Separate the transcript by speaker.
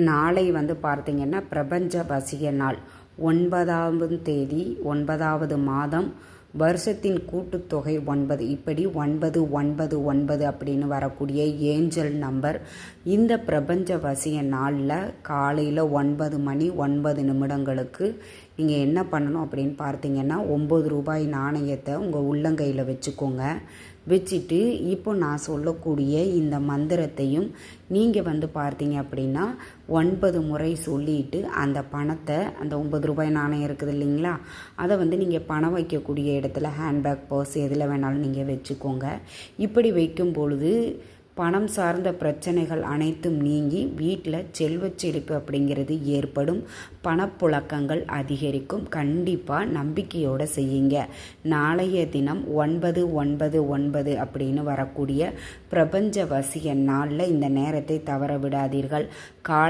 Speaker 1: நாளை பார்த்திங்கன்னா பிரபஞ்ச வசிய நாள். 9ஆம் தேதி 9வது மாதம், வருஷத்தின் கூட்டுத்தொகை 9. இப்படி 999 அப்படின்னு வரக்கூடிய ஏஞ்சல் நம்பர். இந்த பிரபஞ்ச வசிய நாளில் காலையில் 9 மணி 9 நிமிடங்களுக்கு நீங்கள் என்ன பண்ணணும் அப்படின்னு பார்த்தீங்கன்னா, 9 ரூபாய் நாணயத்தை உங்கள் உள்ளங்கையில் வச்சுக்கோங்க. வச்சுட்டு இப்போ நான் சொல்லக்கூடிய இந்த மந்திரத்தையும் நீங்கள் பார்த்தீங்க அப்படின்னா 9 முறை சொல்லிட்டு அந்த பணத்தை, அந்த 9 ரூபாய் நாணயம் இருக்குது இல்லைங்களா, அதை நீங்கள் பணம் வைக்கக்கூடிய இடத்துல ஹேண்ட்பேக், பர்ஸ் எதில் வேணாலும் நீங்கள் வச்சுக்கோங்க. இப்படி வைக்கும் பொழுது பணம் சார்ந்த பிரச்சனைகள் அனைத்தும் நீங்கி வீட்டில் செல்வச் செழிப்பு அப்படிங்கிறது ஏற்படும். பணப்புழக்கங்கள் அதிகரிக்கும். கண்டிப்பாக நம்பிக்கையோடு செய்யுங்க. நாளைய தினம் 999 அப்படின்னு வரக்கூடிய பிரபஞ்ச வசிய நாளில் இந்த நேரத்தை தவற விடாதீர்கள். காலை